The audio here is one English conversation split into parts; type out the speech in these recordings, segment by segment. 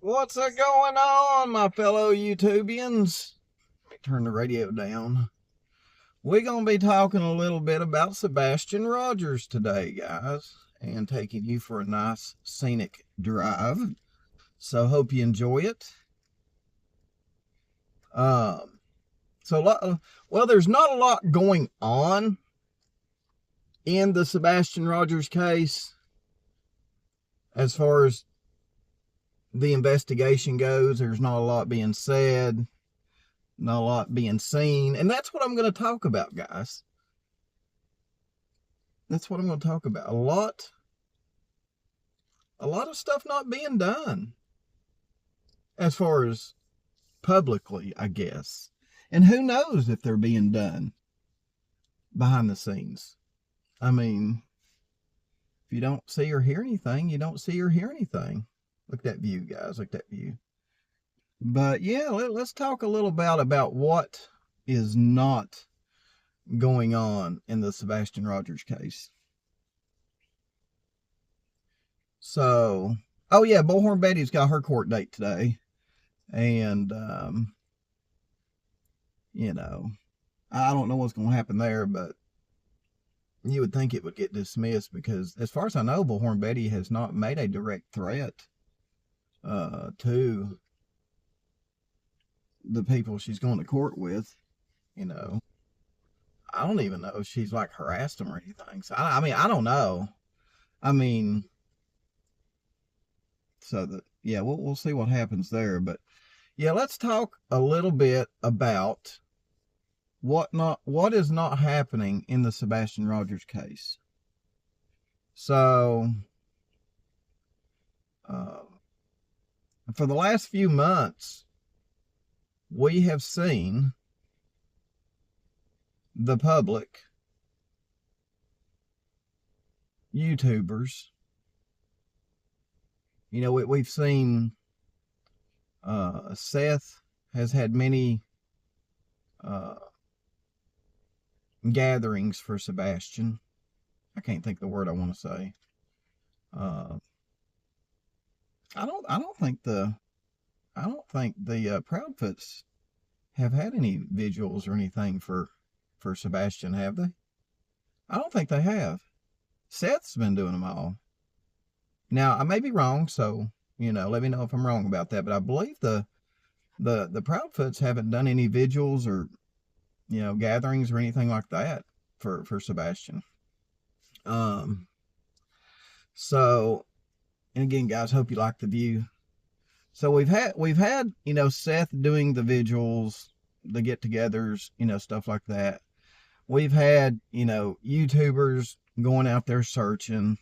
What's a going on, my fellow YouTubians? Let me turn the radio down. We're going to be talking a little bit about Sebastian Rogers today, guys, and taking you for a nice scenic drive. So hope you enjoy it. Well, there's not a lot going on in the Sebastian Rogers case as far as the investigation goes. There's not a lot being said, not a lot being seen, and that's what I'm going to talk about, guys. That's what I'm going to talk about. A lot of stuff not being done as far as publicly, I guess. And who knows if they're being done behind the scenes. I mean, if you don't see or hear anything, you don't see or hear anything. Look at that view, guys. Look at that view. But yeah, let's talk a little bit about what is not going on in the Sebastian Rogers case. So, oh yeah, Bullhorn Betty's got her court date today. And, you know, I don't know what's going to happen there, but you would think it would get dismissed because, as far as I know, Bullhorn Betty has not made a direct threat to the people she's going to court with. You know, I don't even know if she's like harassed them or anything. So I mean, I don't know. I mean, so that, yeah, we'll see what happens there. But yeah, let's talk a little bit about what is not happening in the Sebastian Rogers case. So, for the last few months, we have seen the public, YouTubers, you know, we've seen Seth has had many gatherings for Sebastian. I can't think the word I want to say. I don't think the Proudfoots have had any vigils or anything for Sebastian, have they? I don't think they have. Seth's been doing them all. Now, I may be wrong, so, you know, let me know if I'm wrong about that, but I believe the Proudfoots haven't done any vigils or, you know, gatherings or anything like that for Sebastian. So, and again, guys, hope you like the view. So we've had, you know, Seth doing the vigils, the get-togethers, you know, stuff like that. We've had, you know, YouTubers going out there searching.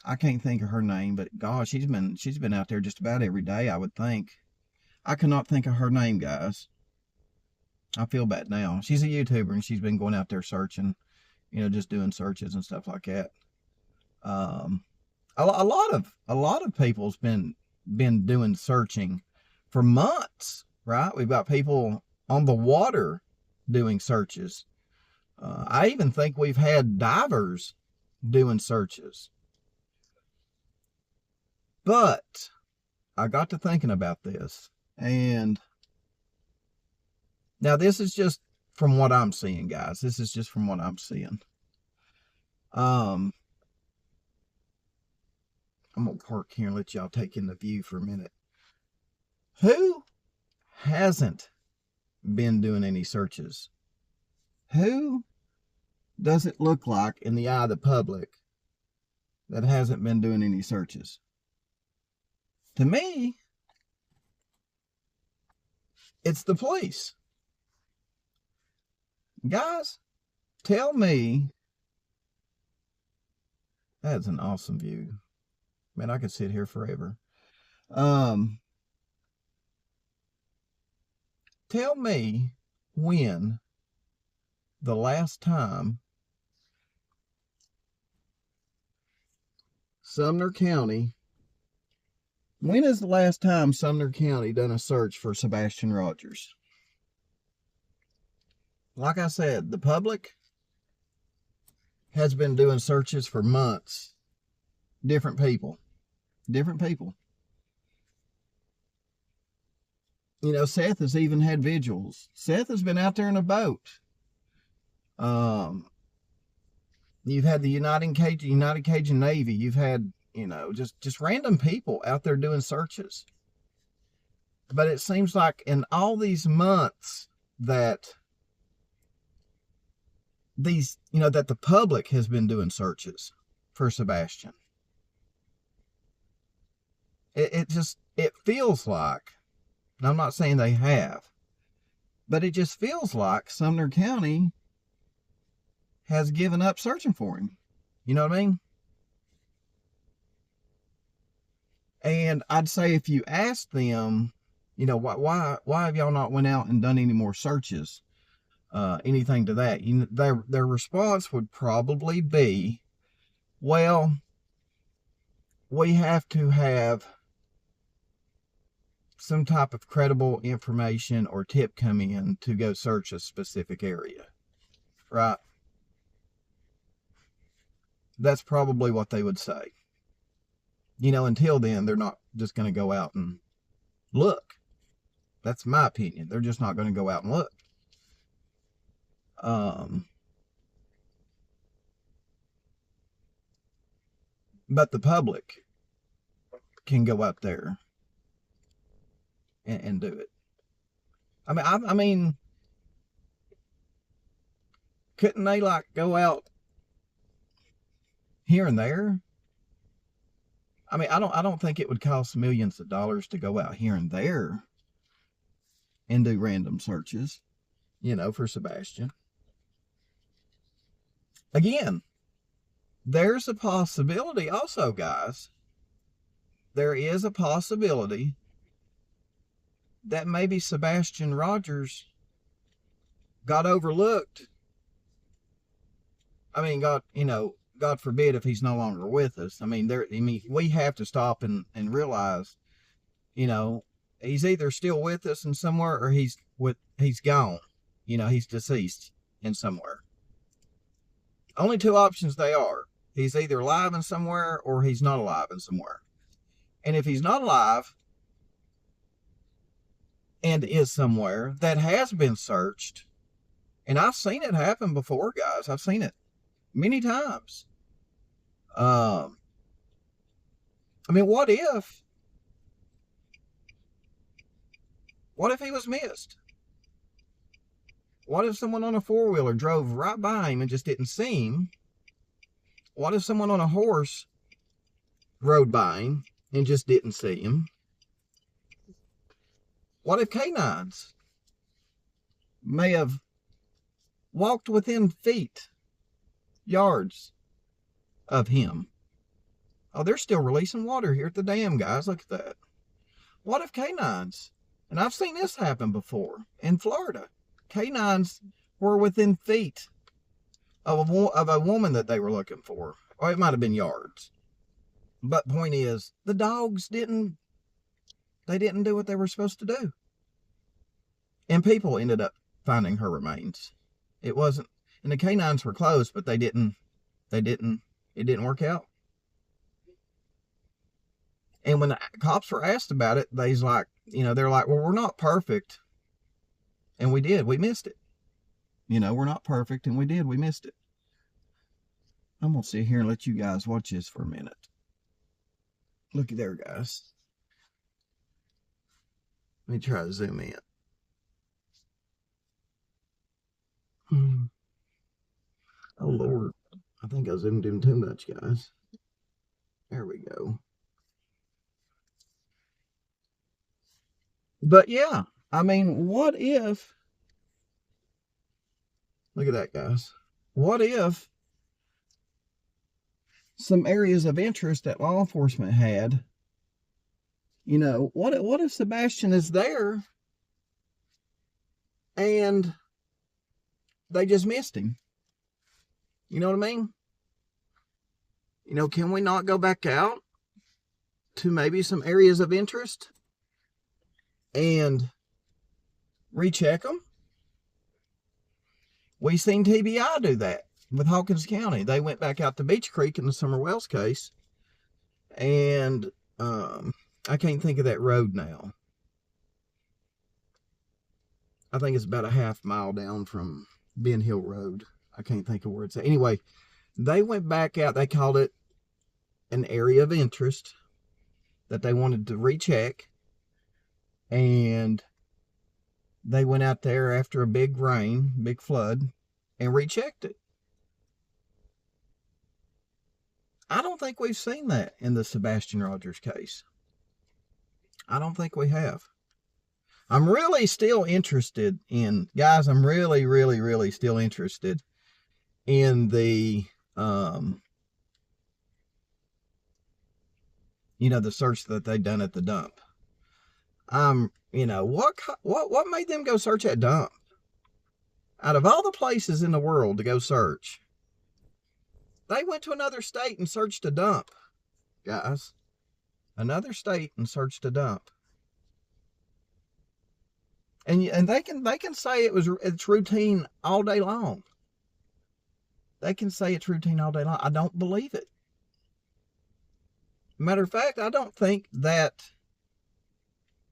I can't think of her name, but gosh, she's been out there just about every day, I would think. I cannot think of her name, guys. I feel bad now. She's a YouTuber and she's been going out there searching, you know, just doing searches and stuff like that. A lot of people's been doing searching for months, right? We've got people on the water doing searches. I even think we've had divers doing searches. But I got to thinking about this, and now this is just from what I'm seeing, guys. This is just from what I'm seeing. I'm gonna park here and let y'all take in the view for a minute. Who hasn't been doing any searches? Who does it look like in the eye of the public that hasn't been doing any searches? To me, it's the police. Guys, tell me. That's an awesome view. Man, I could sit here forever. Tell me when the last time Sumner County, when is the last time Sumner County done a search for Sebastian Rogers? Like I said, the public has been doing searches for months. Different people. Different people. You know, Seth has even had vigils. Seth has been out there in a boat. You've had the United Cajun Navy. You've had, you know, just random people out there doing searches. But it seems like in all these months that that the public has been doing searches for Sebastian. It feels like, and I'm not saying they have, but it just feels like Sumner County has given up searching for him. You know what I mean? And I'd say if you ask them, you know, why have y'all not went out and done any more searches? Anything to that, their response would probably be, well, we have to have some type of credible information or tip come in to go search a specific area, right? That's probably what they would say. You know, until then, they're not just going to go out and look. That's my opinion. They're just not going to go out and look. But the public can go up there and do it. I mean, couldn't they like go out here and there? I mean, I don't think it would cost millions of dollars to go out here and there and do random searches, you know, for Sebastian. Again, there's a possibility also, guys. There is a possibility that maybe Sebastian Rogers got overlooked. I mean, God forbid if he's no longer with us. I mean, we have to stop and realize, you know, he's either still with us in somewhere or he's gone. You know, he's deceased in somewhere. Only two options they are. He's either alive in somewhere or he's not alive in somewhere. And if he's not alive and is somewhere that has been searched, and I've seen it happen before, guys. I've seen it many times. I mean, what if he was missed? What if someone on a four-wheeler drove right by him and just didn't see him? What if someone on a horse rode by him and just didn't see him? What if canines may have walked within feet, yards of him? Oh, they're still releasing water here at the dam, guys. Look at that. What if canines, and I've seen this happen before in Florida, canines were within feet of a woman that they were looking for. Or it might have been yards. But point is, the dogs didn't do what they were supposed to do. And people ended up finding her remains. It wasn't, and the canines were close, but it didn't work out. And when the cops were asked about it, they're like, well, we're not perfect. And we missed it. You know, we're not perfect, and we missed it. I'm going to sit here and let you guys watch this for a minute. Looky there, guys. Let me try to zoom in. Oh, Lord. I think I zoomed in too much, guys. There we go. But yeah, I mean, what if... Look at that, guys. What if some areas of interest that law enforcement had, you know, what if Sebastian is there and they just missed him? You know what I mean? You know, can we not go back out to maybe some areas of interest and recheck them? We seen TBI do that with Hawkins County. They went back out to Beach Creek in the Summer Wells case, and I can't think of that road now. I think it's about a half mile down from Ben Hill Road. I can't think of where it's at. Anyway, they went back out. They called it an area of interest that they wanted to recheck. And they went out there after a big rain, big flood, and rechecked it. I don't think we've seen that in the Sebastian Rogers case. I don't think we have. I'm really still interested in, guys, I'm really, really, really still interested in the, the search that they done at the dump. What made them go search that dump? Out of all the places in the world to go search, they went to another state and searched a dump, guys. Another state and searched a dump. And they can say it's routine all day long. They can say it's routine all day long. I don't believe it. Matter of fact, I don't think that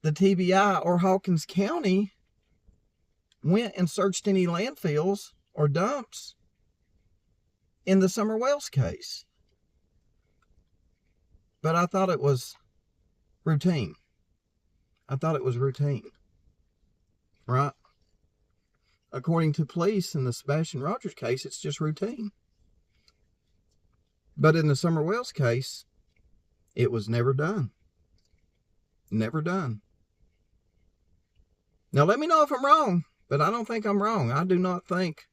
the TBI or Hawkins County went and searched any landfills or dumps in the Summer Wells case. But I thought it was routine. I thought it was routine. Right? According to police in the Sebastian Rogers case, it's just routine. But in the Summer Wells case, it was never done. Never done. Now, let me know if I'm wrong, but I don't think I'm wrong. I do not think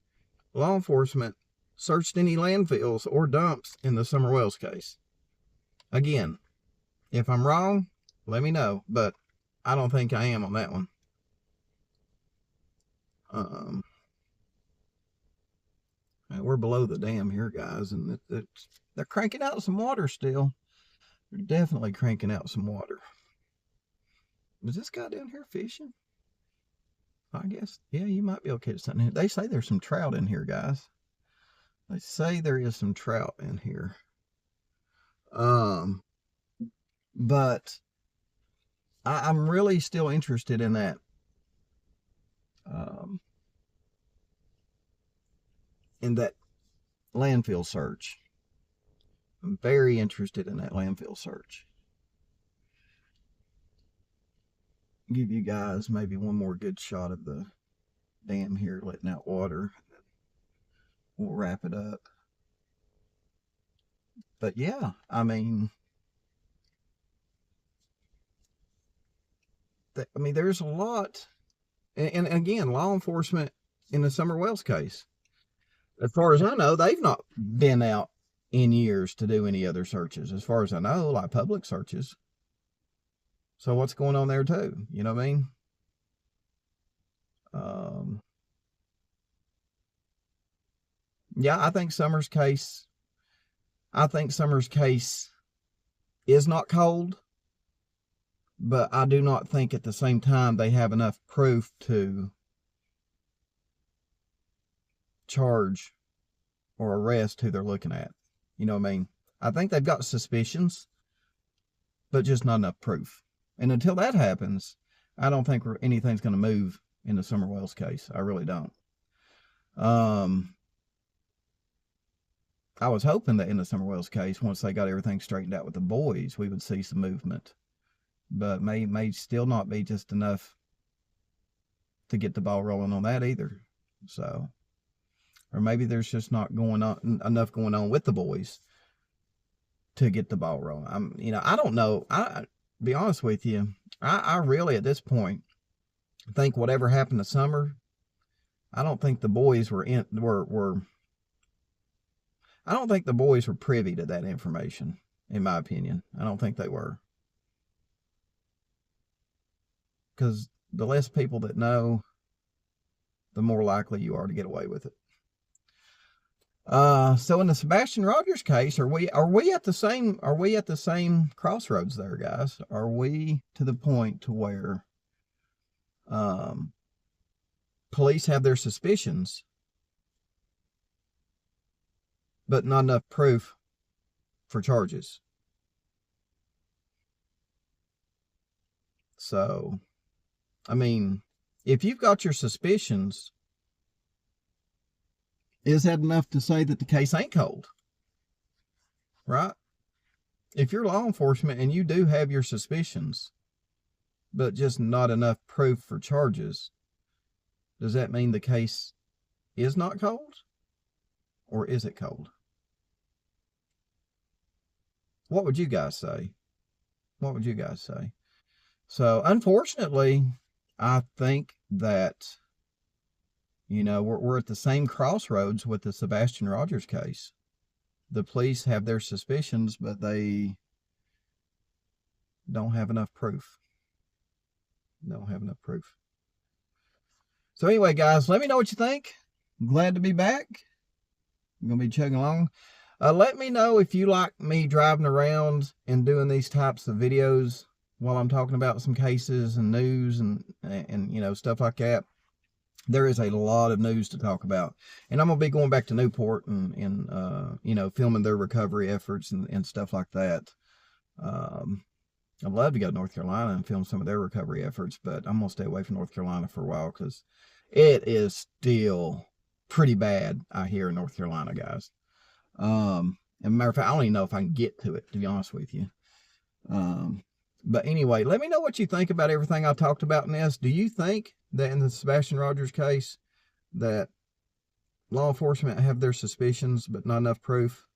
law enforcement searched any landfills or dumps in the Summer Wells case. Again, if I'm wrong, let me know, but I don't think I am on that one. We're below the dam here, guys, and they're cranking out some water still. They're definitely cranking out some water. Is this guy down here fishing? I guess, yeah, you might be able to catch something here. They say there's some trout in here, guys. They say there is some trout in here. But I'm really still interested in that. In that landfill search. I'm very interested in that landfill search. Give you guys maybe one more good shot of the dam here letting out water. We'll wrap it up. But yeah, I mean, there's a lot. And again, law enforcement in the Summer Wells case, as far as I know, they've not been out in years to do any other searches. As far as I know, like public searches. So what's going on there too? You know what I mean? Yeah, I think Summer's case is not cold, but I do not think at the same time they have enough proof to charge or arrest who they're looking at. You know what I mean? I think they've got suspicions, but just not enough proof. And until that happens, I don't think anything's going to move in the Summer Wells case. I really don't. I was hoping that in the Summer Wells case, once they got everything straightened out with the boys, we would see some movement. But may still not be just enough to get the ball rolling on that either. So, or maybe there's just not enough going on with the boys to get the ball rolling. I don't know. I be honest with you, I really at this point think whatever happened to Summer, I don't think the boys were I don't think the boys were privy to that information, in my opinion. I don't think they were. Because the less people that know, the more likely you are to get away with it. So in the Sebastian Rogers case, are we at the same crossroads there, guys? Are we to the point to where police have their suspicions, but not enough proof for charges? So, I mean, if you've got your suspicions, is that enough to say that the case ain't cold? Right? If you're law enforcement and you do have your suspicions, but just not enough proof for charges, does that mean the case is not cold? Or is it cold? What would you guys say? What would you guys say? So, unfortunately, I think that, you know, we're at the same crossroads with the Sebastian Rogers case. The police have their suspicions, but they don't have enough proof. Don't have enough proof. So anyway, guys, let me know what you think. I'm glad to be back. I'm going to be chugging along. Let me know if you like me driving around and doing these types of videos while I'm talking about some cases and news and you know, stuff like that. There is a lot of news to talk about. And I'm going to be going back to Newport and you know, filming their recovery efforts and stuff like that. I'd love to go to North Carolina and film some of their recovery efforts, but I'm going to stay away from North Carolina for a while because it is still pretty bad out here in North Carolina, guys. And matter of fact, I don't even know if I can get to it, to be honest with you. But anyway, let me know what you think about everything I talked about in this. Do you think that in the Sebastian Rogers case that law enforcement have their suspicions but not enough proof?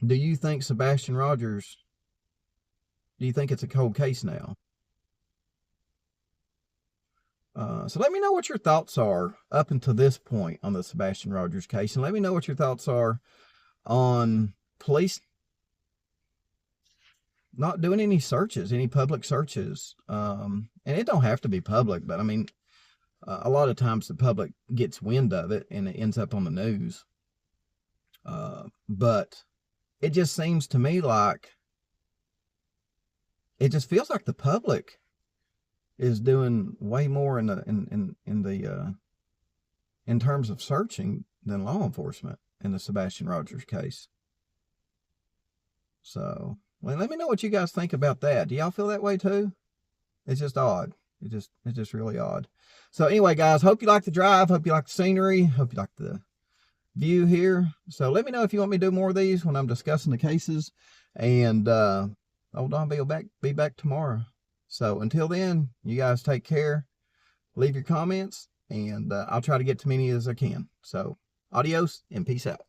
Do you think Sebastian Rogers, do you think it's a cold case now? So let me know what your thoughts are up until this point on the Sebastian Rogers case. And let me know what your thoughts are on police not doing any searches, any public searches. And it don't have to be public, but I mean, a lot of times the public gets wind of it and it ends up on the news. But it just seems to me like, it just feels like the public is doing way more in terms of searching than law enforcement in the Sebastian Rogers case. So, well, let me know what you guys think about that. Do y'all feel that way too? It's just odd. It's just really odd. So anyway, guys, hope you like the drive. Hope you like the scenery. Hope you like the view here. So let me know if you want me to do more of these when I'm discussing the cases. And old Don B will be back tomorrow. So until then, you guys take care. Leave your comments, and I'll try to get to many as I can. So adios and peace out.